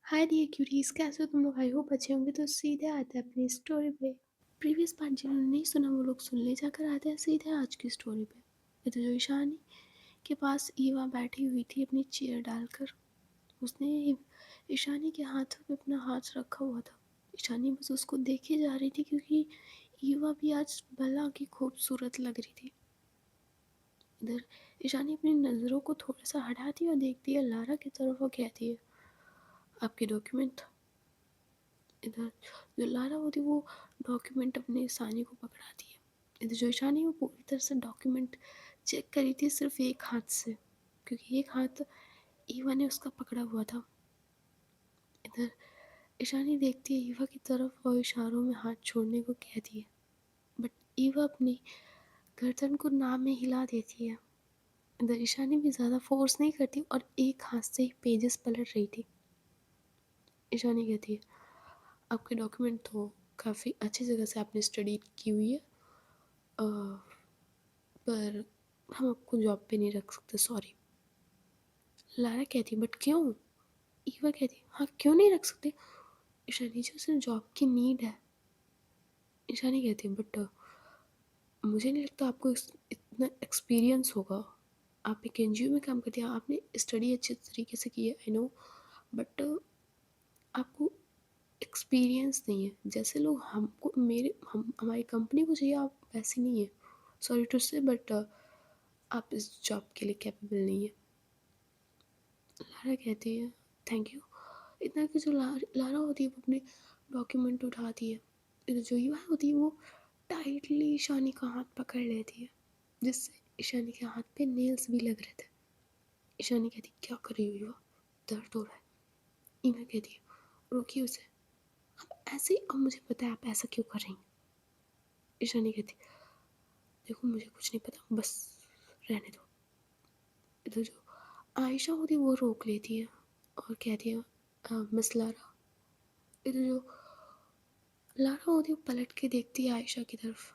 Hi dear curies, कैसे हो तुम लोग? आई होप अच्छे होंगे। तो सीधे आते हैं अपनी स्टोरी पे। प्रीवियस पार्ट जिन्होंने नहीं सुना वो लोग सुन ले, जाकर आते हैं सीधे आज की स्टोरी पे। ये तो जो ईशानी के पास ईवा बैठी हुई थी अपनी चेयर डालकर, उसने ईशानी के हाथों पे अपना हाथ रखा हुआ था। ईशानी बस उसको देखे जा रही थी क्योंकि ईवा भी आज भला की खूबसूरत लग रही थी। इधर ईशानी अपनी नज़रों को थोड़ा सा हटाती और देखती है लारा की तरफ और कहती है, आपके डॉक्यूमेंट। इधर जो लारा होती वो डॉक्यूमेंट अपने सानी को पकड़ाती है। इधर जो ईशानी वो पूरी तरह से डॉक्यूमेंट चेक करी थी सिर्फ एक हाथ से, क्योंकि एक हाथ ईवा ने उसका पकड़ा हुआ था। इधर ईशानी देखती है ईवा की तरफ और इशारों में हाथ छोड़ने को कहती है, बट ईवा अपनी गर्दन को नाम में हिला देती है। इधर ईशानी भी ज़्यादा फोर्स नहीं करती और एक हाथ से ही पेजेस पलट रही थी। ईशानी कहती है, आपके डॉक्यूमेंट तो काफ़ी अच्छी जगह से आपने स्टडी की हुई है, पर हम आपको जॉब पे नहीं रख सकते, सॉरी। लारा कहती, बट क्यों? ईवा कहती, हाँ क्यों नहीं रख सकते? ईशानी जी, उसे जॉब की नीड है। ईशानी कहती, बट मुझे नहीं लगता आपको इतना एक्सपीरियंस होगा। आप एक एनजीओ में काम करती हैं, आपने स्टडी अच्छे तरीके से की है, आई नो, बट आपको एक्सपीरियंस नहीं है। जैसे लोग हमको हम हमारी कंपनी को चाहिए, आप वैसी नहीं है। सॉरी टू से, बट आप इस जॉब के लिए कैपेबल नहीं है। लारा कहती है, थैंक यू। इतना कि जो लारा होती है वो अपने डॉक्यूमेंट उठाती है। इधर जो युवा होती है वो टाइटली ईशानी का हाथ पकड़ लेती है, जिससे ईशानी के हाथ पे नेल्स भी लग रहे थे। ईशानी कहती, क्या कर रही हो युवा, दर्द हो रहा है? ईवा कहती है, रोकिए उसे, आप ऐसे ही, अब मुझे पता है आप ऐसा क्यों कर रही हैं। ईशानी कहती, देखो मुझे कुछ नहीं पता, बस रहने दो। इधर जो आयशा होती है वो रोक लेती है और कहती है, मिस लारा। इधर जो लारा होती है पलट के देखती है आयशा की तरफ।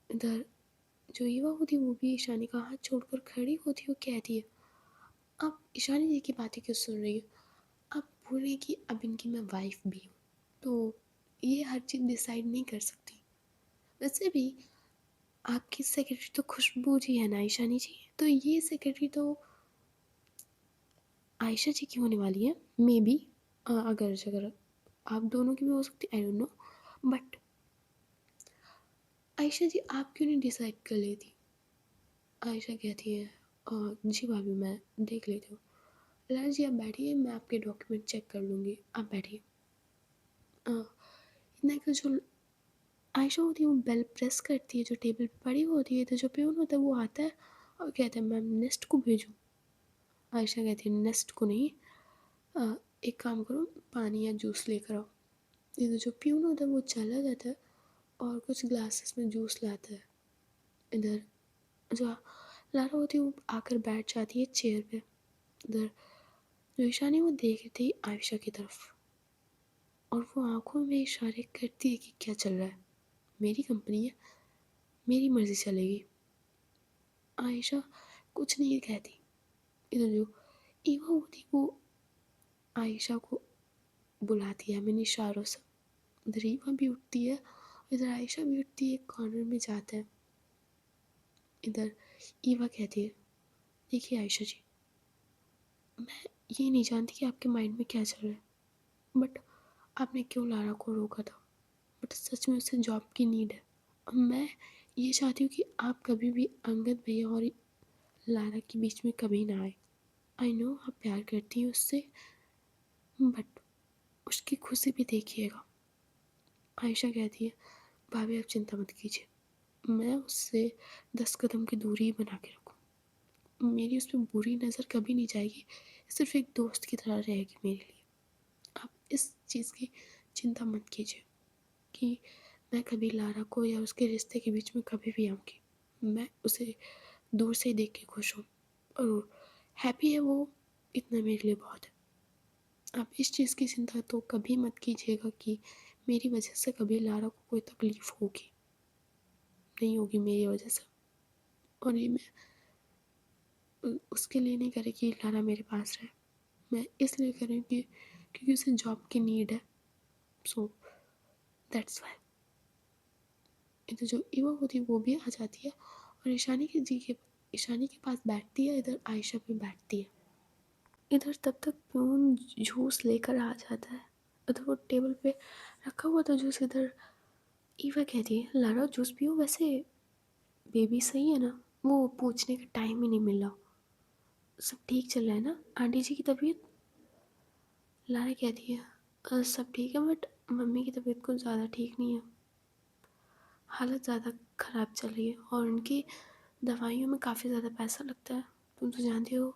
इधर जो ईवा होती है वो भी ईशानी का हाथ छोड़कर खड़ी होती है और कहती है, आप ईशानी जी की बातें क्यों सुन रही हो? आप भूल रही कि अब इनकी मैं वाइफ भी हूँ, तो ये हर चीज़ डिसाइड नहीं कर सकती। वैसे भी आपकी सेक्रेटरी तो खुशबू जी है ना ईशानी जी, तो ये सेक्रेटरी तो आयशा जी की होने वाली है, मे बी। अगर आप दोनों की भी हो सकती, I don't know, but Ayesha ji आप क्यों नहीं डिसाइड कर लेती? आयशा कहती है, जी भाभी मैं देख लेती हूँ। लाला जी आप बैठिए, मैं आपके डॉक्यूमेंट चेक कर लूँगी, आप बैठिए। इतना कि जो आयशा होती है वो बेल प्रेस करती है जो टेबल पे पड़ी होती है, तो जो प्यून होता है वो आता है और कहता है, मैम नेक्स्ट को भेजूँ? आयशा कहती है, नेक्स्ट को नहीं, अ, एक काम करो, पानी या जूस लेकर आओ। ये तो जो प्यून होता है वो चला जाता है और कुछ ग्लासेस में जूस लाता है। इधर जो लारा होती है वो आकर बैठ जाती है चेयर पे। इधर जो ईशानी वो देख रही थी आयशा की तरफ और वो आंखों में इशारे करती है कि क्या चल रहा है, मेरी कंपनी है, मेरी मर्जी चलेगी। आयशा कुछ नहीं कहती। इधर जो ईवा होती वो आयशा को बुलाती है मैंने इशारों से। इधर ईवा भी उठती है, इधर आयशा भी उठती है, एक कॉर्नर में जाता है। इधर ईवा कहती है, देखिए आयशा जी, मैं ये नहीं जानती कि आपके माइंड में क्या चल रहा है, बट आपने क्यों लारा को रोका था, बट सच में उसे जॉब की नीड है। और मैं ये चाहती हूँ कि आप कभी भी अंगद भैया और लारा के बीच में कभी ना आए। आई नो आप प्यार करती हैं उससे, बट उसकी खुशी भी देखिएगा। आयशा कहती है, भाभी आप चिंता मत कीजिए, मैं उससे 10 कदम की दूरी ही बना के रखूँ। मेरी उस पर बुरी नज़र कभी नहीं जाएगी, सिर्फ एक दोस्त की तरह रहेगी मेरे लिए। आप इस चीज़ की चिंता मत कीजिए कि मैं कभी लारा को या उसके रिश्ते के बीच में कभी भी आऊँगी। मैं उसे दूर से ही देख के खुश हूँ और हैप्पी है वो, इतना मेरे लिए बहुत है। आप इस चीज़ की चिंता तो कभी मत कीजिएगा कि मेरी वजह से कभी लारा को कोई तकलीफ़ होगी, नहीं होगी मेरी वजह से। और ये मैं उसके लिए नहीं कर रही कि लारा मेरे पास रहे, मैं इसलिए कर रही हूँ कि क्योंकि उसे जॉब की नीड है। So that's why. इधर जो ईवा होती है वो भी आ जाती है और ईशानी के पास बैठती है, इधर आयशा भी बैठती है। इधर तब तक प्यून जूस लेकर आ जाता है। उधर वो टेबल पे रखा हुआ था जूस। इधर ईवा कहती है लारा जूस पियो, वैसे बेबी सही है ना? वो पूछने का टाइम ही नहीं मिला। सब ठीक चल रहा है ना आंटी जी की तबीयत? लारा कहती है सब ठीक है, बट मम्मी की तबीयत कुछ ज़्यादा ठीक नहीं है। हालत ज़्यादा ख़राब चल रही है और उनकी दवाइयों में काफ़ी ज़्यादा पैसा लगता है। तुम तो जानती हो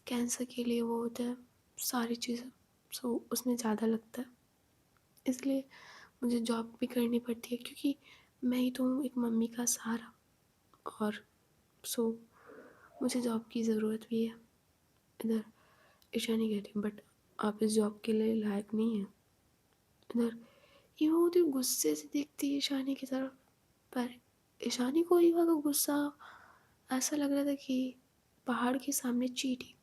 कैंसर के लिए वो होता है सारी चीज़ें। सो उसमें ज़्यादा लगता है, इसलिए मुझे जॉब भी करनी पड़ती है क्योंकि मैं ही तो हूँ एक मम्मी का सहारा। और सो मुझे जॉब की ज़रूरत भी है। इधर ईशानी कहती है बट आप इस जॉब के लिए लायक नहीं हैं। इधर ईवा होती गुस्से से देखती है ईशानी की तरफ, पर ईशानी को ईवा का गुस्सा ऐसा लग रहा था कि पहाड़ के सामने चींटी।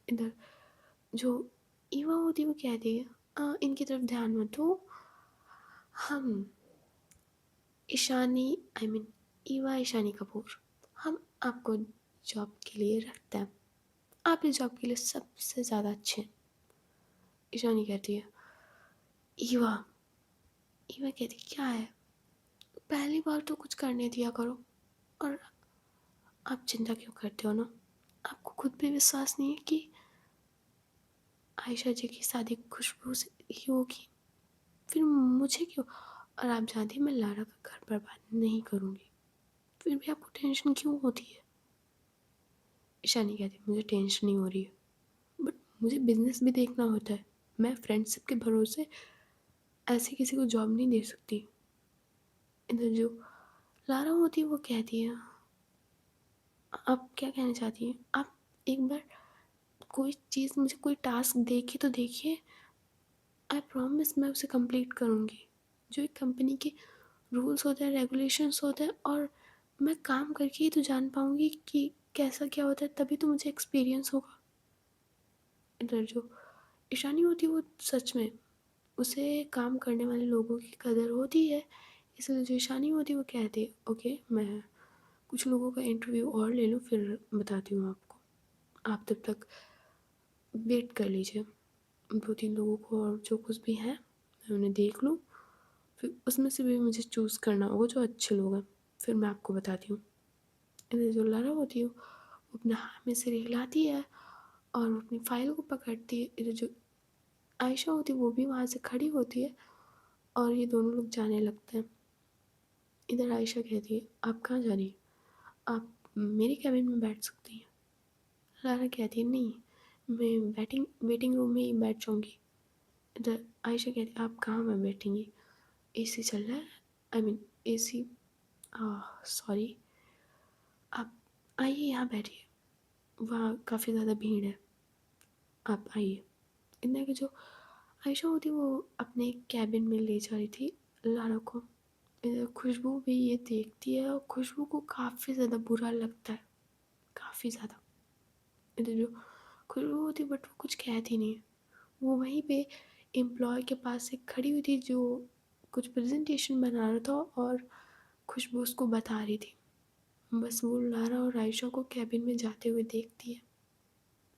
इधर जो ईवा होती वो कहती है इनकी तरफ ध्यान मत दो, हम ईशानी आई मीन ईवा ईशानी कपूर, हम आपको जॉब के लिए रखते हैं, आप इस जॉब के लिए सबसे ज़्यादा अच्छे हैं। ईशानी कहती है ईवा ईवा कहती क्या है, पहली बार तो कुछ करने दिया करो, और आप चिंता क्यों करते हो ना? आपको खुद पे विश्वास नहीं है कि आयशा जी की शादी खुशबू से ही होगी, फिर मुझे क्यों? और आप जानती हैं मैं लारा का घर बर्बाद नहीं करूँगी, फिर भी आपको टेंशन क्यों होती है? ईशानी कहती है मुझे टेंशन नहीं हो रही है, बट मुझे बिजनेस भी देखना होता है। मैं फ्रेंडशिप के भरोसे ऐसे किसी को जॉब नहीं दे सकती। इधर जो लारा होती है वो कहती है आप क्या कहना चाहती हैं? आप एक बार कोई चीज़ मुझे कोई टास्क दे के तो देखिए, आई प्रॉमिस मैं उसे कंप्लीट करूँगी। जो एक कंपनी के रूल्स होते हैं, रेगुलेशंस होते हैं, और मैं काम करके ही तो जान पाऊँगी कि कैसा क्या होता है, तभी तो मुझे एक्सपीरियंस होगा। इधर जो ईशानी होती है वो सच में उसे काम करने वाले लोगों की कदर होती है, इसलिए जो ईशानी होती है वो कहती है ओके मैं कुछ लोगों का इंटरव्यू और ले लूँ फिर बताती हूँ आपको, आप तब तक वेट कर लीजिए। 2-3 लोगों को और जो कुछ भी है मैं उन्हें देख लूँ, फिर उसमें से भी मुझे चूज़ करना होगा जो अच्छे लोग हैं, फिर मैं आपको बताती हूँ। इधर जो लारा होती है वो अपने हाथ में सिर हिलाती है और वो अपनी फ़ाइल को पकड़ती है। इधर जो आयशा होती है वो भी वहाँ से खड़ी होती है और ये दोनों लोग जाने लगते हैं। इधर आयशा कहती है आप कहाँ जा रही हैं? आप मेरे केबिन में बैठ सकती हैं। लारा कहती है नहीं, मैं वेटिंग रूम में ही बैठ जाऊँगी। इधर आयशा कहती है आप कहाँ में बैठेंगी? एसी चल रहा है, आई मीन एसी, सॉरी, आप आइए यहाँ बैठिए, वहाँ काफ़ी ज़्यादा भीड़ है, आप आइए। इतना कि जो आयशा होती वो अपने कैबिन में ले जा रही थी लारा को। इधर खुशबू भी ये देखती है और खुशबू को काफ़ी ज़्यादा बुरा लगता है, काफ़ी ज़्यादा। इधर जो खुशबू होती बट वो कुछ कहती नहीं है, वो वहीं पे एम्प्लॉय के पास से खड़ी हुई थी जो कुछ प्रेजेंटेशन बना रहा था और खुशबू उसको बता रही थी। बस वो लारा और आयशा को कैबिन में जाते हुए देखती है।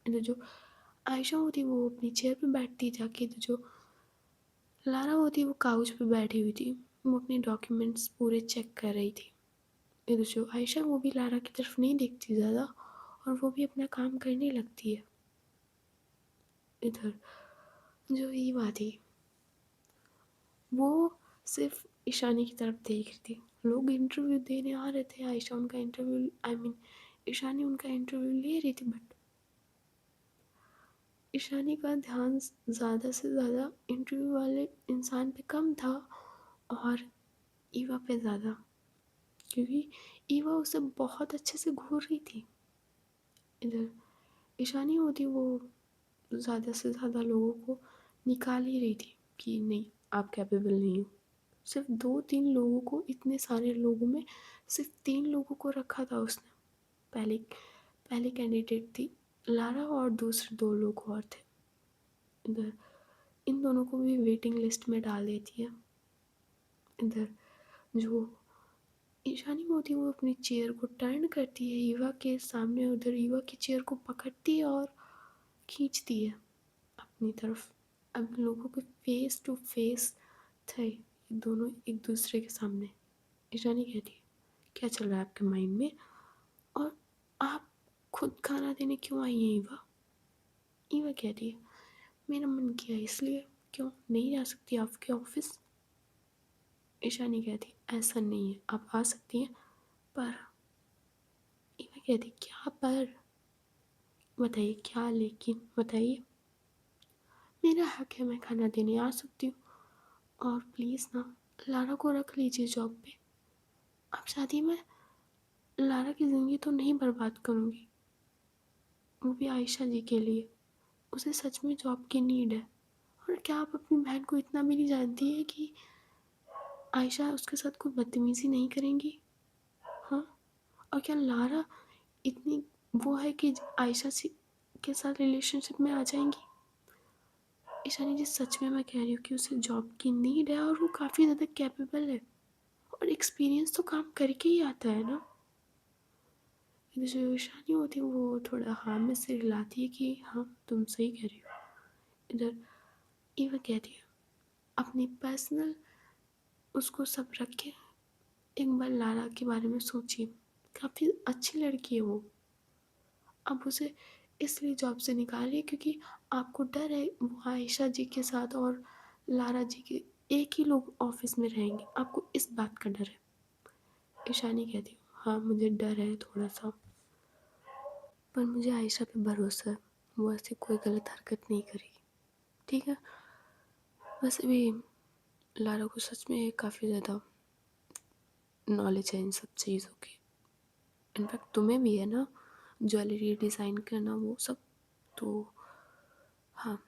तो जो आयशा होती वो अपनी चेयर पे बैठती जाके, तो जो लारा होती वो काउच पे बैठी हुई थी, वो अपने डॉक्यूमेंट्स पूरे चेक कर रही थी। इधर जो आयशा वो भी लारा की तरफ नहीं देखती ज़्यादा और वो भी अपना काम करने लगती है। इधर जो ईवा थी वो सिर्फ ईशानी की तरफ देख रही थी। लोग इंटरव्यू देने आ रहे थे, आयशा उनका इंटरव्यू आई मीन ईशानी उनका इंटरव्यू ले रही थी, बट ईशानी का ध्यान ज़्यादा से ज़्यादा इंटरव्यू वाले इंसान पे कम था और ईवा पे ज़्यादा, क्योंकि ईवा उसे बहुत अच्छे से घूर रही थी। इधर ईशानी होती वो ज़्यादा से ज़्यादा लोगों को निकाल ही रही थी कि नहीं आप कैपेबल नहीं हो। सिर्फ 2-3 लोगों को, इतने सारे लोगों में सिर्फ 3 लोगों को रखा था उसने। पहले पहले कैंडिडेट थी लारा और दूसरे 2 लोग और थे। इधर इन दोनों को भी वेटिंग लिस्ट में डाल देती है। इधर जो ईशानी होती है वो अपनी चेयर को टर्न करती है ईवा के सामने, उधर ईवा की चेयर को पकड़ती है और खींचती है अपनी तरफ। अब लोगों के फेस टू फेस थे ये दोनों एक दूसरे के सामने। ईशानी कहती है क्या चल रहा है आपके माइंड में, और आप खुद खाना देने क्यों आई हैं ईवा। ईवा कहती है मेरा मन किया इसलिए, क्यों नहीं जा सकती आपके ऑफिस। ईशानी कहती ऐसा नहीं है, आप आ सकती हैं, पर ईवा कहती क्या पर, बताइए क्या लेकिन बताइए। मेरा हक है, मैं खाना देने आ सकती हूँ, और प्लीज़ ना लारा को रख लीजिए जॉब पे। अब शादी में लारा की ज़िंदगी तो नहीं बर्बाद करूँगी, वो भी आयशा जी के लिए। उसे सच में जॉब की नीड है। और क्या आप अपनी बहन को इतना भी नहीं जानती है कि आयशा उसके साथ कोई बदतमीज़ी नहीं करेंगी। हाँ, और क्या लारा इतनी वो है कि आयशा से के साथ रिलेशनशिप में आ जाएंगी। ईशानी जी सच में मैं कह रही हूँ कि उसे जॉब की नीड है, और वो काफ़ी ज़्यादा कैपेबल है, और एक्सपीरियंस तो काम करके ही आता है ना। इधर जो ईशानी होती है वो थोड़ा हाँ में सिर हिलाती है कि हाँ तुम सही कह रही हो। इधर ईवा कहती है अपनी पर्सनल उसको सब रख के एक बार लारा के बारे में सोचिए, काफ़ी अच्छी लड़की है वो। अब उसे इसलिए जॉब से निकालिए क्योंकि आपको डर है वो आयशा जी के साथ और लारा जी के एक ही लोग ऑफिस में रहेंगे, आपको इस बात का डर है। ईशानी कहती हूँ हाँ मुझे डर है थोड़ा सा, पर मुझे आयशा पे भरोसा है, वो ऐसी कोई गलत हरकत नहीं करेगी। ठीक है, वैसे भी लारा को सच में काफ़ी ज़्यादा नॉलेज है इन सब चीज़ों की। इनफैक्ट तुम्हें भी है ना, ज्वेलरी डिज़ाइन करना वो सब। तो हाँ,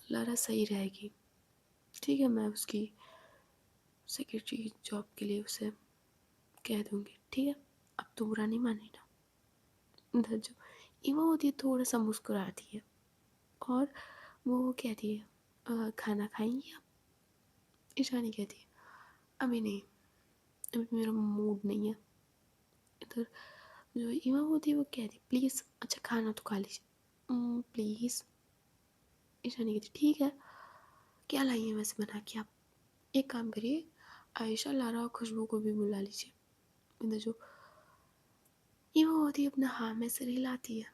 लारा सही रहेगी। ठीक है, मैं उसकी सेक्रेटरी जॉब के लिए उसे कह दूँगी। ठीक है, अब तो बुरा नहीं माने ना। इधर जो इवा होती है थोड़ा सा मुस्कुराती है, और वो कहती है खाना खाएंगी आप। ईशानी कहती है अभी नहीं, अभी मेरा मूड नहीं है। इधर जो इवा होती है वो कहती प्लीज़, अच्छा खाना तो खा लीजिए प्लीज़। ईशानी कहती ठीक है, क्या लाई है वैसे बना के आप। एक काम करिए, आयशा लारा और खुशबू को भी बुला लीजिए। इधर जो इवा होती है अपना हाँ में सिर हिलाती है।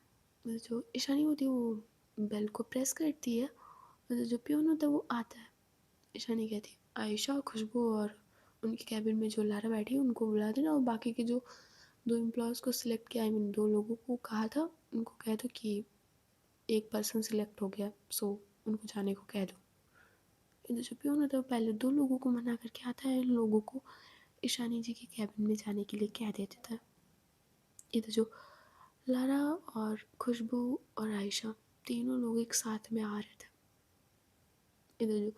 इधर जो ईशानी होती है वो बेल को प्रेस करती है, इधर जो पियोन होता है वो आता है। ईशानी कहती है आयशा खुशबू और उनके कैबिन में जो लारा बैठी है उनको बुला देना, और बाकी के जो दो एम्प्लॉयज़ को सिलेक्ट किया, आई मीन दो लोगों को कहा था उनको कह दो कि एक पर्सन सिलेक्ट हो गया, सो उनको जाने को कह दो। इधर जो पियोन होता है वो पहले दो लोगों को मना करके आता है, इन लोगों को ईशानी जी के कैबिन में जाने के लिए कह देता था। इधर जो लारा और खुशबू और आयशा तीनों लोग एक साथ में आ रहे थे। इधर जो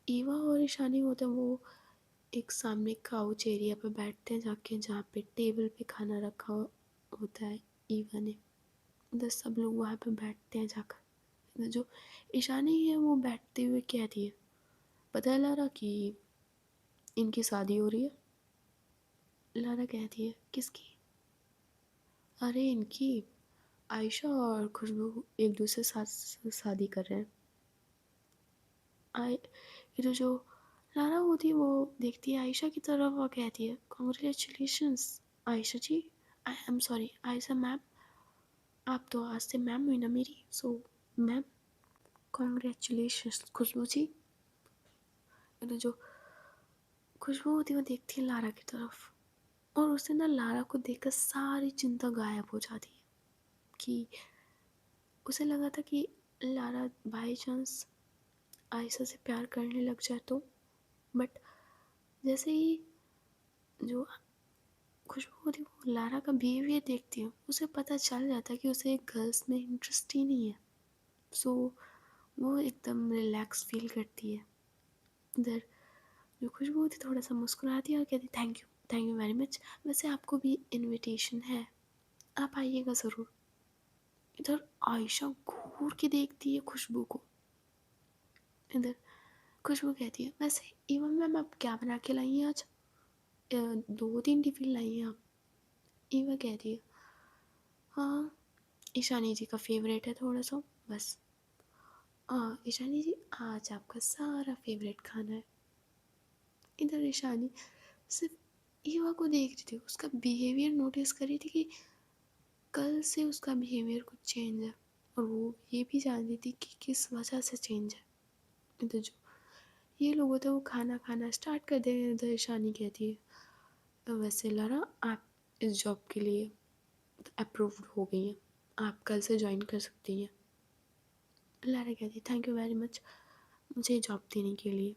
ईवा और ईशानी होता है वो एक सामने काउच एरिया पे बैठते हैं जाके, जहाँ पे टेबल पे खाना रखा होता है ईवा ने। इधर सब लोग वहाँ पे बैठते हैं जाकर। इधर जो ईशानी है वो बैठते हुए कहती है पता है लारा कि इनकी शादी हो रही है। लारा कहती है किसकी। अरे इनकी, आयशा और खुशबू एक दूसरे साथ शादी कर रहे हैं। आय इधर जो लारा होती है वो देखती है आयशा की तरफ और कहती है congratulations Ayesha ji, I am sorry Ayesha ma'am, आप तो आज से मैम हुई ना मेरी, सो मैम कॉन्ग्रेचुलेशंस खुशबू जी। इधर जो खुशबू होती है वो देखती है लारा की तरफ, और उससे ना लारा को देखकर सारी चिंता गायब हो जाती है कि उसे लगा था कि लारा बाई चांस आयशा से प्यार करने लग जाए तो, बट जैसे ही जो खुशबू होती है वो लारा का बिहेवियर देखती है, उसे पता चल जाता है कि उसे गर्ल्स में इंटरेस्ट ही नहीं है। सो वो एकदम रिलैक्स फील करती है। इधर जो खुशबू होती थोड़ा सा मुस्कुराती है और कहती थैंक यू वेरी मच, वैसे आपको भी इनविटेशन है, आप आइएगा ज़रूर। इधर आयशा घूर के देखती है खुशबू को, इधर खुशबू कहती है, वैसे इवन मैम आप क्या बना के लाई हैं आज? 2-3 टिफ़िन लाई हैं आप? ईवा कहती है, हाँ, ईशानी जी का फ़ेवरेट है थोड़ा-सा, बस। ईशानी जी आज आपका सारा फ़ेवरेट खाना है। इधर ईशानी सिर्फ़ ईवा को देख रही थी, उसका बिहेवियर नोटिस कर रही थी कि कल से उसका बिहेवियर कुछ चेंज है, और वो ये भी जान रही थी कि किस वजह से चेंज है। इधर जो ये लोग होते हैं वो खाना खाना स्टार्ट कर देंगे। इधर ईशानी कहती है, वैसे लारा आप इस जॉब के लिए अप्रूव्ड हो गई हैं, आप कल से ज्वाइन कर सकती हैं। लारा कहती है, थैंक यू वेरी मच मुझे जॉब देने के लिए।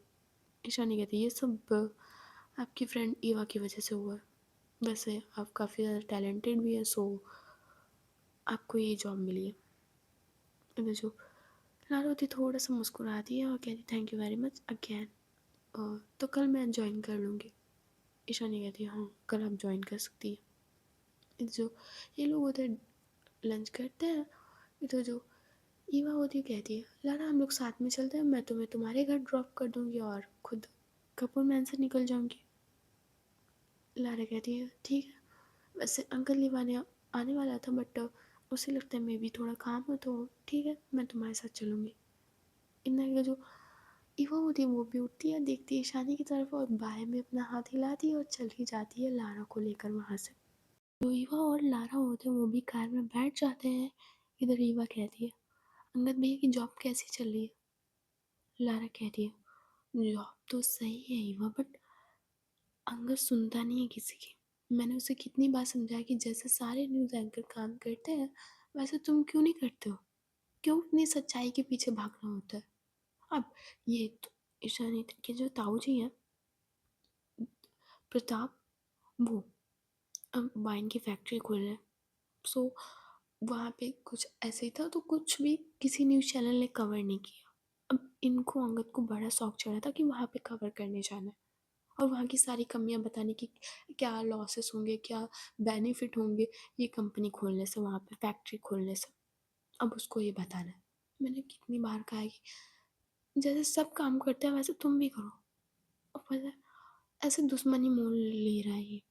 ईशानी कहती है, ये सब आपकी फ्रेंड ईवा की वजह से हुआ है, वैसे आप काफ़ी ज़्यादा टैलेंटेड भी है, सो आपको ये जॉब मिली है। इधर जो लारा होती थोड़ा सा मुस्कुराती है और कहती, thank you very much again, तो कल मैं ज्वाइन कर लूँगी। ईशानी कहती है, हाँ कल आप ज्वाइन कर सकती है। इधर जो ये लोग होते हैं लंच करते हैं। इधर जो ईवा होती है कहती है, लारा हम लोग साथ में चलते हैं, मैं तुम्हें तुम्हारे घर ड्रॉप कर दूँगी और खुद कपूर मैन से निकल जाऊँगी। लारा कहती है, ठीक है, वैसे अंकल ईवा ने आने वाला था, बट उसे लगता है मे भी थोड़ा काम हो, तो ठीक है मैं तुम्हारे साथ चलूँगी। इतना का जो ईवा होती है वो भी उठती है, देखती है ईशानी की तरफ और बाएं में अपना हाथ हिलाती है और चल ही जाती है लारा को लेकर वहाँ से। जो ईवा और लारा होते हैं वो भी कार में बैठ जाते हैं। इधर ईवा कहती है, अंगद भैया की जॉब कैसी चल रही है? लारा कहती है, जॉब तो सही है ईवा, बट अंगद सुनता नहीं है किसी की। मैंने उसे कितनी बार समझाया कि जैसे सारे न्यूज़ एंकर काम करते हैं वैसे तुम क्यों नहीं करते हो, क्यों इतनी सच्चाई के पीछे भागना होता है। अब ये तो ईशानी के जो ताऊ जी हैं प्रताप, वो अब वाइन की फैक्ट्री खोल रहे हैं, सो वहाँ पे कुछ ऐसे ही था, तो कुछ भी किसी न्यूज़ चैनल ने कवर नहीं किया। अब इनको अंगद को बड़ा शौक चढ़ा था कि वहाँ पे कवर करने जाना है और वहाँ की सारी कमियां बताने की, क्या लॉसेस होंगे, क्या बेनिफिट होंगे ये कंपनी खोलने से, वहाँ पे फैक्ट्री खोलने से। अब उसको ये बताना है। मैंने कितनी बार कहा है कि जैसे सब काम करते हैं वैसे तुम भी करो, और पता है ऐसे दुश्मनी मोल ले रहा है ये।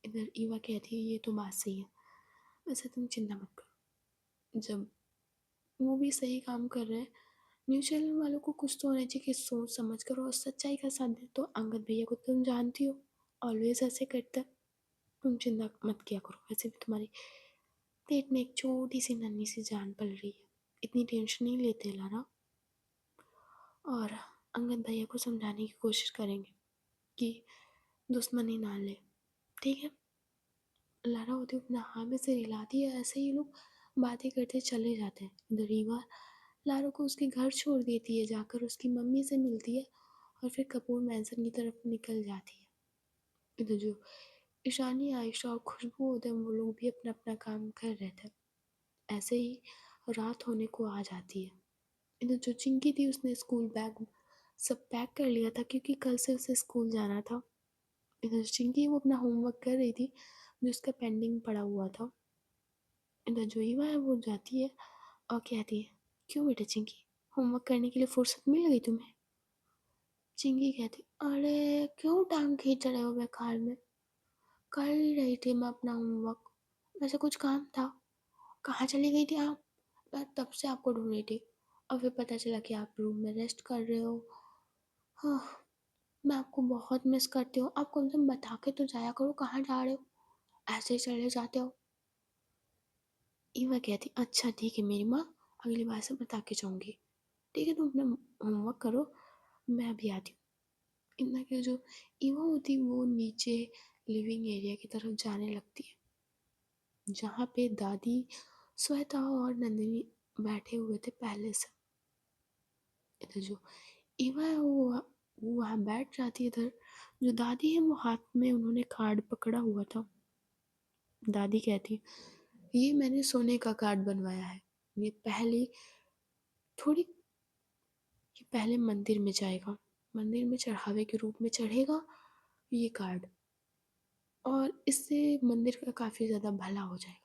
इधर ईवा कहती है, ये तो बात सही है, वैसे तुम चिंता मत करो, जब वो भी सही काम कर रहे हैं, न्यूज़ चैनल वालों को कुछ तो होना चाहिए कि सोच समझ कर और सच्चाई का साथ दे। तो अंगद भैया को तुम जानती हो, ऑलवेज ऐसे करते हैं, तुम चिंता मत किया करो, वैसे भी तुम्हारे पेट में एक छोटी सी नन्ही सी जान पल रही है, इतनी टेंशन नहीं लेते लारा। और अंगद भैया को समझाने की कोशिश करेंगे कि दुश्मनी ना ले, ठीक है। लारा होती अपना हाँ में से हिलाती है, ऐसे ही लोग बातें करते चले जाते हैं। इधर रीवा लारा को उसके घर छोड़ देती है, जाकर उसकी मम्मी से मिलती है और फिर कपूर मैंसन की तरफ निकल जाती है। इधर जो ईशानी, आयशा और खुशबू होते हैं वो लोग भी अपना अपना काम कर रहे थे। ऐसे ही रात होने को आ जाती है। इधर जो चिंकी थी उसने स्कूल बैग सब पैक कर लिया था क्योंकि कल से उसे स्कूल जाना था। इधर चिंकी वो अपना होमवर्क कर रही थी जो उसका पेंडिंग पड़ा हुआ था। इधर जो ईवा है वो जाती है और कहती है, क्यों बेटा चिंकी, होमवर्क करने के लिए फुर्सत मिल गई तुम्हें? चिंकी कहती, अरे क्यों टांग खींच रहे हो बेकार में, कर ही रही थी मैं अपना होमवर्क, वैसे कुछ काम था। कहाँ चली गई थी आप? मैं तब से आपको ढूंढ रही थी और फिर पता चला कि आप रूम में रेस्ट कर रहे हो। हाँ, मैं आपको बहुत मिस करती हूँ, आप कम से कम बता के तो जाया करो कहाँ जा रहे हो, ऐसे ही चले जाते हो। ईवा कहती, अच्छा ठीक है मेरी माँ, अगली बार से बता के जाऊँगी। ठीक है तुम अपना होमवर्क करो, मैं अभी आती हूँ। इतना क्या जो ईवा होती वो नीचे लिविंग एरिया की तरफ जाने लगती है जहाँ पे दादी श्वेता और नंदिनी बैठे हुए थे पहले से। इधर जो ईवा है वो वहाँ बैठ जाती है। इधर जो दादी है वो हाथ में उन्होंने कार्ड पकड़ा हुआ था। दादी कहती, ये मैंने सोने का कार्ड बनवाया है, ये पहले थोड़ी, ये पहले मंदिर में जाएगा, मंदिर में चढ़ावे के रूप में चढ़ेगा ये कार्ड, और इससे मंदिर का काफ़ी ज़्यादा भला हो जाएगा।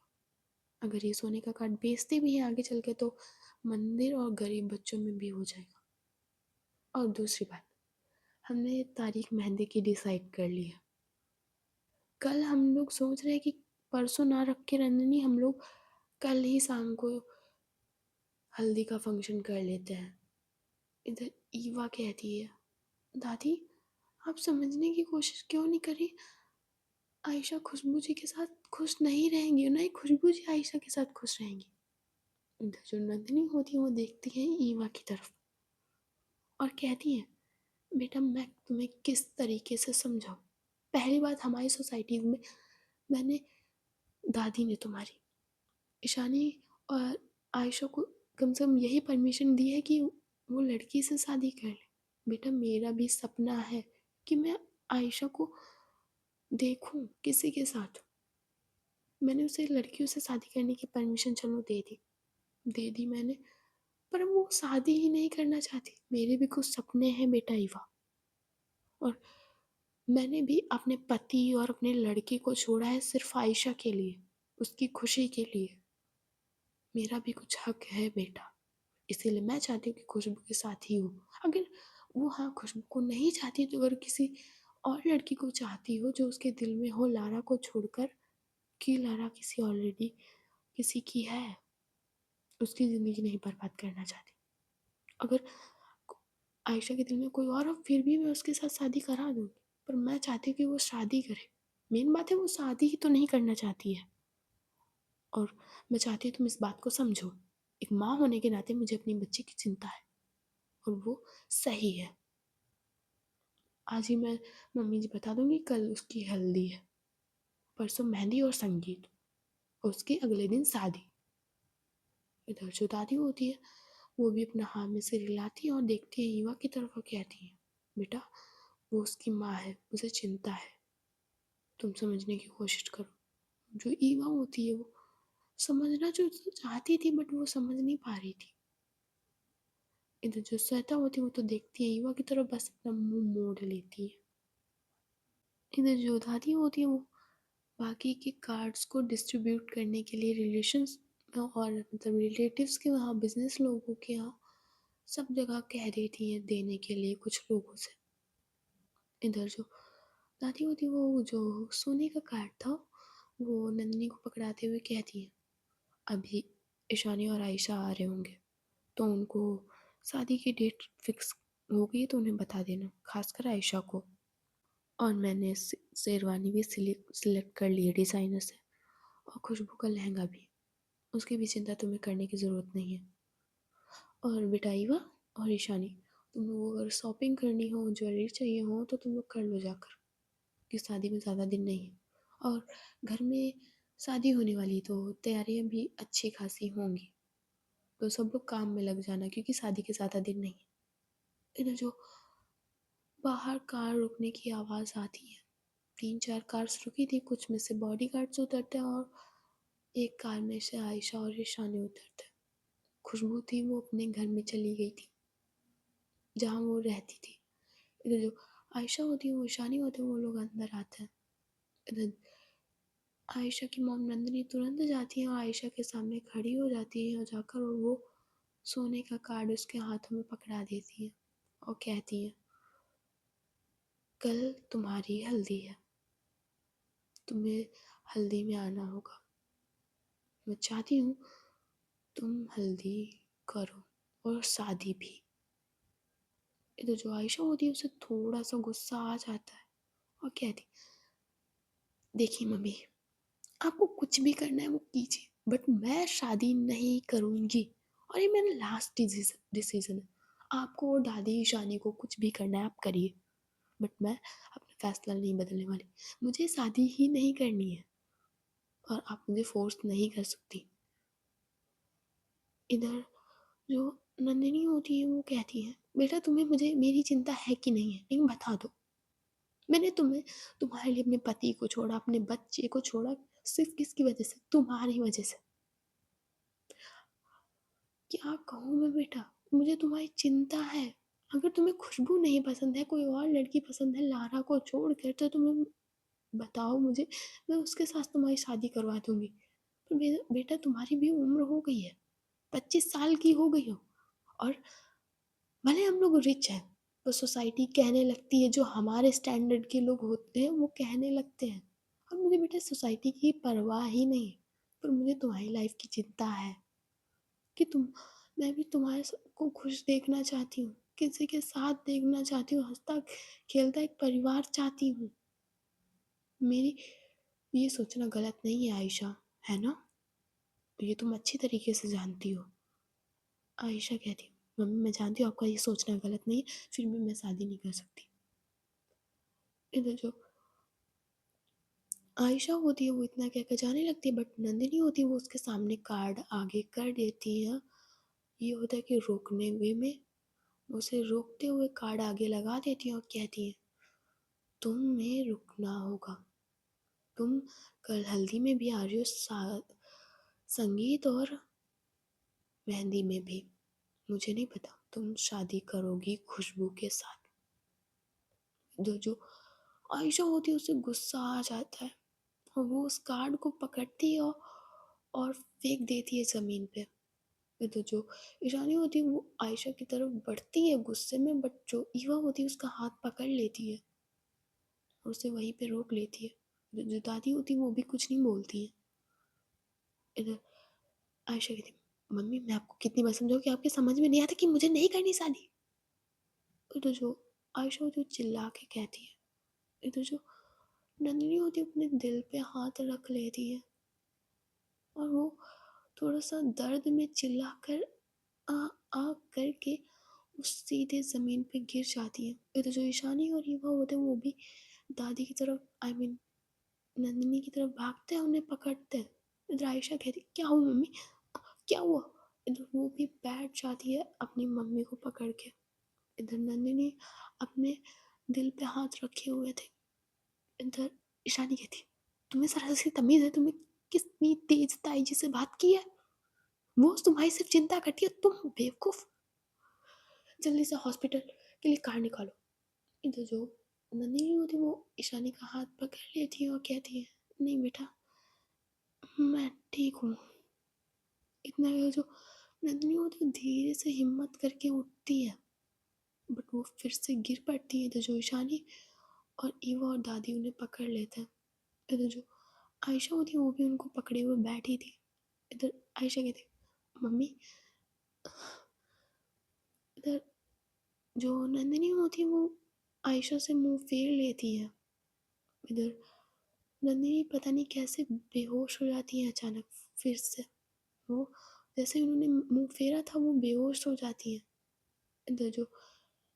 अगर ये सोने का कार्ड बेचते भी हैं आगे चल के तो मंदिर और गरीब बच्चों में भी हो जाएगा। और दूसरी बात, हमने तारीख मेहंदी की डिसाइड कर ली है। कल हम लोग सोच रहे हैं कि परसों ना रख के नंदिनी हम लोग कल ही शाम को हल्दी का फंक्शन कर लेते हैं। इधर ईवा कहती है, दादी आप समझने की कोशिश क्यों नहीं करी? आयशा खुशबू जी के साथ खुश नहीं रहेंगी, नहीं खुशबू जी आयशा के साथ खुश रहेंगी। इधर जो नंदिनी होती है वो देखती है ईवा की तरफ और कहती है, बेटा मैं तुम्हें किस तरीके से समझाऊं? पहली बात, हमारी सोसाइटी में मैंने, दादी ने तुम्हारी, ईशानी और आयशा को कम से कम यही परमिशन दी है कि वो लड़की से शादी कर ले। बेटा मेरा भी सपना है कि मैं आयशा को देखूं किसी के साथ। मैंने उसे लड़कियों से शादी करने की परमिशन चलो दे दी मैंने, पर वो शादी ही नहीं करना चाहती। मेरे भी कुछ सपने हैं बेटा ईवा, और मैंने भी अपने पति और अपने लड़के को छोड़ा है सिर्फ आयशा के लिए, उसकी खुशी के लिए। मेरा भी कुछ हक है बेटा, इसीलिए मैं चाहती हूँ कि खुशबू के साथ ही हो। अगर वो, हाँ, खुशबू को नहीं चाहती तो अगर किसी और लड़की को चाहती हो जो उसके दिल में हो लारा को छोड़कर, कि लारा किसी ऑलरेडी किसी की है, उसकी ज़िंदगी नहीं बर्बाद करना चाहती। अगर आयशा के दिल में कोई और हो फिर भी मैं उसके साथ शादी करा दूँगी, पर मैं चाहती हूँ कि वो शादी करे। मेन बात है वो शादी ही तो नहीं करना चाहती है, और मैं चाहती हूँ तुम इस बात को समझो। एक माँ होने के नाते मुझे अपनी बच्ची की चिंता है, और वो सही है। आज ही मैं मम्मी जी बता दूंगी, कल उसकी हल्दी है, परसों मेहंदी और संगीत, और उसके अगले दिन शादी। इधर जो दादी होती है वो भी अपना हाथ में सिर हिलाती है और देखती है ईवा की तरफ और कहती है, बेटा वो उसकी माँ है, उसे चिंता है, तुम समझने की कोशिश करो। जो ईवा होती है वो समझना जो चाहती थी बट वो समझ नहीं पा रही थी। इधर जो श्वेता होती है वो तो देखती है ईवा की तरफ, बस अपना मुंह मोड़ लेती है। इधर जो दादी होती है वो बाकी के कार्ड्स को डिस्ट्रीब्यूट करने के लिए रिलेशंस और मतलब रिलेटिव्स के वहाँ, बिजनेस लोगों के यहाँ, सब जगह कह देती है देने के लिए कुछ लोगों से। इधर जो दादी होती है वो जो सोने का कार्ड था वो नंदिनी को पकड़ाते हुए कहती है, अभी ईशानी और आयशा आ रहे होंगे तो उनको शादी की डेट फिक्स हो गई तो उन्हें बता देना, खासकर आयशा को। और मैंने शेरवानी भी सिलेक्ट कर ली है डिज़ाइनर से, और खुशबू का लहंगा भी, उसकी भी चिंता तुम्हें करने की ज़रूरत नहीं है। और बेटा ईवा और ईशानी, तुम लोग अगर शॉपिंग करनी हो, ज्वेलरी चाहिए हो तो तुम लोग कर लो जाकर, कि शादी में ज़्यादा दिन नहीं है। और घर में शादी होने वाली तो तैयारियां भी अच्छी खासी होंगी, तो सब लोग काम में लग जाना क्योंकि शादी के ज़्यादा दिन नहीं है। इधर जो बाहर कार रुकने की आवाज़ आती है, 3-4 कार्स रुकी थी, कुछ में से बॉडी गार्ड्स उतरते हैं और एक कार में से आयशा और ईशानी उतरते हैं। खुशबू थी वो अपने घर में चली गई थी जहाँ वो रहती थी। इधर जो आयशा होती है वो ईशानी होती है वो लोग अंदर आते हैं। इधर आयशा की मॉम नंदिनी तुरंत जाती है और आयशा के सामने खड़ी हो जाती है और जाकर और वो सोने का कार्ड उसके हाथों में पकड़ा देती है और कहती है, कल तुम्हारी हल्दी है, तुम्हें हल्दी में आना होगा। मैं चाहती हूँ तुम हल्दी करो और शादी भी। इधर जो आयशा होती है उसे थोड़ा सा गुस्सा आ जाता है और कहती, देखिए मम्मी, आपको कुछ भी करना है वो कीजिए बट मैं शादी नहीं करूँगी, और ये मेरा लास्ट डिसीजन है। आपको और दादी ईशानी को कुछ भी करना है आप करिए, बट मैं अपना फैसला नहीं बदलने वाली। मुझे शादी ही नहीं करनी है और आप मुझे फोर्स नहीं कर सकती। इधर जो नंदिनी होती है वो कहती है, बेटा तुम्हें मुझे मेरी चिंता है कि नहीं है, लेकिन बता दो, मैंने तुम्हारे लिए अपने पति को छोड़ा, अपने बच्चे को छोड़ा, सिर्फ किसकी वजह से? तुम्हारी वजह से। क्या कहूँ मैं बेटा, मुझे तुम्हारी चिंता है। अगर तुम्हें खुशबू नहीं पसंद है, कोई और लड़की पसंद है लारा को छोड़ कर, तो तुम्हें बताओ मुझे, मैं उसके साथ तुम्हारी शादी करवा दूंगी। पर बेटा तुम्हारी भी उम्र हो गई है, 25 साल की हो गई हो और भले हम लोग रिच हैं, तो सोसाइटी कहने लगती है, जो हमारे स्टैंडर्ड के लोग होते हैं वो कहने लगते हैं। और मुझे बेटा सोसाइटी की परवाह ही नहीं, पर मुझे तुम्हारी लाइफ की चिंता है कि मैं भी तुम्हारे को खुश देखना चाहती हूँ, किसी के साथ देखना चाहती हूँ, हंसता खेलता एक परिवार चाहती हूँ। मेरी ये सोचना गलत नहीं है आयशा, है ना? ये तुम अच्छी तरीके से जानती हो। आयशा कहती, मम्मी मैं जानती हूँ आपका ये सोचना गलत नहीं है, फिर भी मैं शादी नहीं कर सकती। इधर जो आयशा होती है वो इतना कहकर जाने लगती है, बट नंदिनी होती है वो उसके सामने कार्ड आगे कर देती है। ये होता है कि रोकने वे में उसे रोकते हुए कार्ड आगे लगा देती है और कहती है, तुम्हें रुकना होगा। तुम कल हल्दी में भी आ रही हो, संगीत और मेहंदी में भी। मुझे नहीं पता, तुम शादी करोगी खुशबू के साथ। जो आयशा होती है उसे गुस्सा आ जाता है और वो उस कार्ड को पकड़ती है और फेंक देती है ज़मीन पे। तो जो ईशानी होती है वो आयशा की तरफ बढ़ती है गुस्से में, बट जो ईवा होती है उसका हाथ पकड़ लेती है और उसे वहीं पे रोक लेती है। जो दादी होती है वो भी कुछ नहीं बोलती है। इधर आयशा कहती है, मम्मी मैं आपको कितनी बार समझाऊं कि आपके समझ में नहीं आता कि मुझे नहीं करनी शादी। इधर जो आयशा होती है वो चिल्ला के कहती है। इधर जो नंदिनी होती है अपने दिल पे हाथ रख लेती है और वो थोड़ा सा दर्द में चिल्ला कर आ आ करके उस सीधे ज़मीन पे गिर जाती है। इधर जो ईशानी और ईवा होते हैं वो भी दादी की तरफ, आई मीन नंदिनी की तरफ भागते हैं, उन्हें पकड़ते हैं। इधर आयशा कहती क्या हुआ मम्मी, क्या हुआ? इधर वो भी बैठ जाती है अपनी मम्मी को पकड़ के। इधर नंदिनी अपने दिल पे हाथ रखे हुए थे। इधर ईशानी कहती तुम्हें जरा सी तमीज़ है, तुम्हें कितनी तेज ताइजी से बात की है? वो तुम्हारी सिर्फ चिंता करती है, तुम बेवकूफ़। जल्दी से हॉस्पिटल के लिए कार निकालो। इधर जो नंदिनी होती है वो ईशानी का हाथ पकड़ लेती है और कहती है, नहीं बेटा मैं ठीक हूँ। इतना जो नंदिनी होती है धीरे से हिम्मत करके उठती है, बट वो फिर से गिर पड़ती है। इधर जो ईशानी और ईवा और दादी उन्हें पकड़ लेते हैं। इधर जो आयशा होती है वो भी उनको पकड़े हुए बैठी थी। इधर आयशा कहती मम्मी। इधर जो नंदिनी होती है वो आयशा से मुंह फेर लेती है। इधर नंदिनी पता नहीं कैसे बेहोश हो जाती है अचानक फिर से। वो जैसे उन्होंने मुंह फेरा था वो बेहोश हो जाती है। इधर जो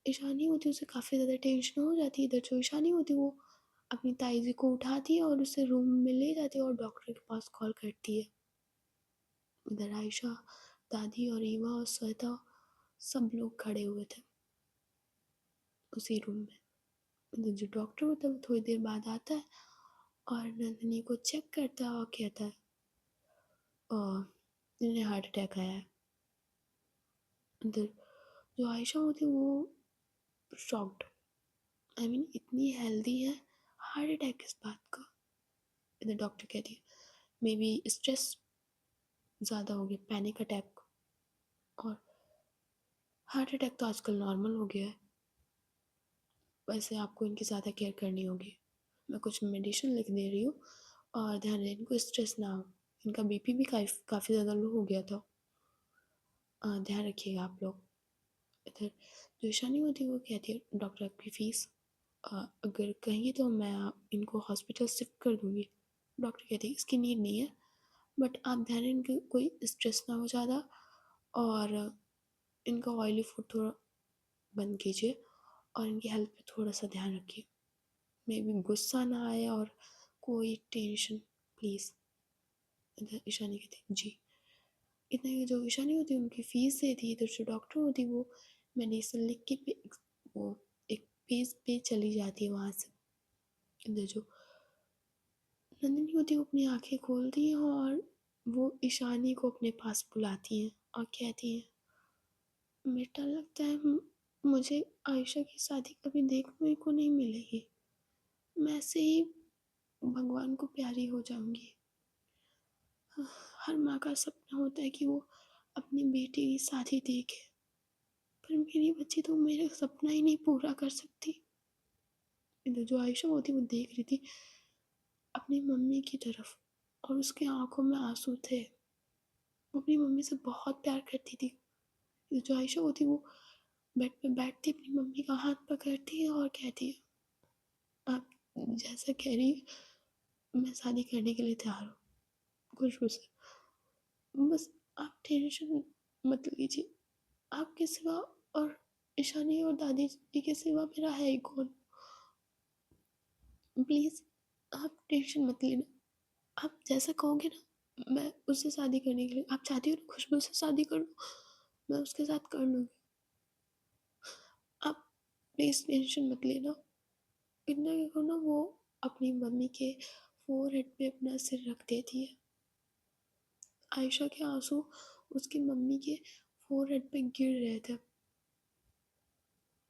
ईशानी होती है उसे काफ़ी ज़्यादा टेंशन हो जाती है। इधर जो ईशानी होती है वो अपनी ताई जी को उठाती है और उसे रूम में ले जाती है और डॉक्टर के पास कॉल करती है। इधर आयशा, दादी और ईवा और श्वेता सब लोग खड़े हुए थे उसी रूम में। इधर जो डॉक्टर होता है वो थोड़ी देर बाद आता है और नंदिनी को चेक करता है और कहता है इन्हें हार्ट अटैक आया है। इधर जो आयशा होती है वो शॉक्ड, आई मीन इतनी हेल्दी है, हार्ट अटैक किस बात का? इधर डॉक्टर कहती है मे बी स्ट्रेस ज़्यादा हो गया, पैनिक अटैक। और हार्ट अटैक तो आजकल नॉर्मल हो गया है, वैसे आपको इनकी ज़्यादा केयर करनी होगी। मैं कुछ मेडिसिन लिख दे रही हूँ और ध्यान रहे इनको स्ट्रेस ना हो। इनका बीपी भी काफ़ी ज़्यादा लो हो गया था, ध्यान रखिएगा आप लोग। इधर जो ईशानी होती है वो कहती है डॉक्टर आपकी फ़ीस अगर कहेंगी तो मैं इनको हॉस्पिटल शिफ्ट कर दूँगी। डॉक्टर कहती है इसकी नीड नहीं है, बट आप ध्यान रहे इनकी कोई स्ट्रेस ना हो ज़्यादा और इनका ऑयली फूड थोड़ा बंद कीजिए और इनकी हेल्थ पे थोड़ा सा ध्यान रखिए। मे बी गुस्सा ना आए और कोई टेंशन, प्लीज़। इधर ईशानी कहती है जी। इतने जो ईशानी होती है उनकी फ़ीस देती है। इधर जो डॉक्टर होती है वो मेडिसिन लिख के वो एक पेज पे चली जाती है वहाँ से। इधर जो नंदिनी होती है वो अपनी आंखें खोलती है और वो ईशानी को अपने पास बुलाती है और कहती है बेटा लगता है मुझे आयशा की शादी कभी देखने को नहीं मिलेगी, मैं ऐसे ही भगवान को प्यारी हो जाऊंगी। हर माँ का सपना होता है कि वो अपनी बेटी की शादी देखे, पर मेरी बच्ची तो मेरा सपना ही नहीं पूरा कर सकती। इधर जो आयशा होती वो देख रही थी अपनी मम्मी की तरफ, और उसकी आँखों में आँसू थे। वो अपनी मम्मी से बहुत प्यार करती थी। ये जो आयशा होती वो बेड पे बैठती अपनी मम्मी का हाथ पकड़ती है और कहती है, आप जैसा कह रही हैं मैं शादी करने के लिए तैयार हूँ खुशबू से। बस आप टेंशन मत लीजिए, आपके सिवा और ईशानी और दादी जी के सिवा मेरा है ही कौन? प्लीज़ आप टेंशन मत लेना, आप जैसा कहोगे ना मैं उससे शादी करने के लिए, आप चाहती हो ना खुशबू से शादी कर लूँ, मैं उसके साथ कर लूँगी। आप प्लीज़ टेंशन मत लेना। इतना क्या करो ना, वो अपनी मम्मी के फ़ोरहेड पे अपना सिर रख देती है। आयशा के आँसू उसकी मम्मी के फ़ोरहेड पे गिर रहे थे।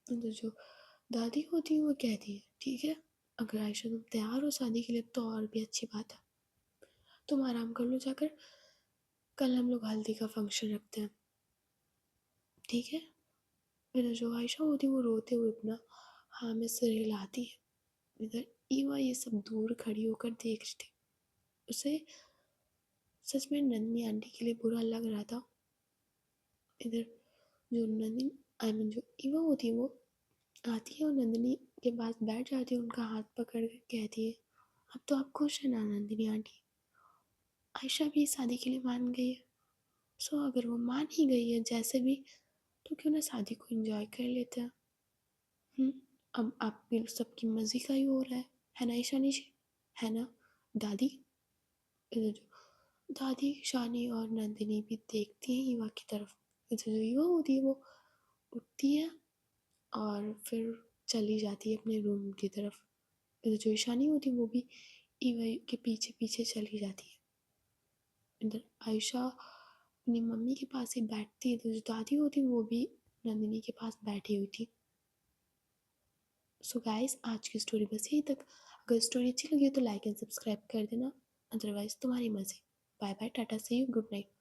तो जो दादी होती है वो कहती है, ठीक है, अगर आयशा तुम तैयार हो शादी के लिए तो और भी अच्छी बात है। तुम आराम कर लो जाकर, कल हम लोग हल्दी का फंक्शन रखते हैं, ठीक है? फिर जो आयशा होती है वो रोते हुए अपना हाँ में सिर हिलाती है। इधर ईवा ये सब दूर खड़ी होकर देख रही थी। उसे सच में नंदिनी आंटी के लिए बुरा लग रहा था। इधर जो नंदिनी आई मीन जो ईवा होती है वो आती है और नंदिनी के पास बैठ जाती है, उनका हाथ पकड़ कर कहती है, अब तो आप खुश हैं ना नंदिनी आंटी? आयशा भी शादी के लिए मान गई है, सो अगर वो मान ही गई है जैसे भी, तो क्यों ना शादी को एंजॉय कर लेते हैं। अब आपकी सबकी मर्जी का ही हो रहा है ना ईशानी जी, है ना दादी? इधर जो दादी शानी और नंदिनी भी देखती हैं युवा की तरफ। इधर जो युवा होती है वो उठती है और फिर चली जाती है अपने रूम की तरफ। इधर जो ईशानी होती है वो भी ईवा के पीछे पीछे चली जाती है। इधर आयशा अपनी मम्मी के पास ही बैठती है, तो जो दादी होती है वो भी नंदिनी के पास बैठी हुई थी। सो गाइस आज की स्टोरी बस यहीं तक। अगर स्टोरी अच्छी लगी हो तो लाइक एंड सब्सक्राइब कर देना, अदरवाइज तुम्हारी मर्जी। Bye bye, tata, see you, good night.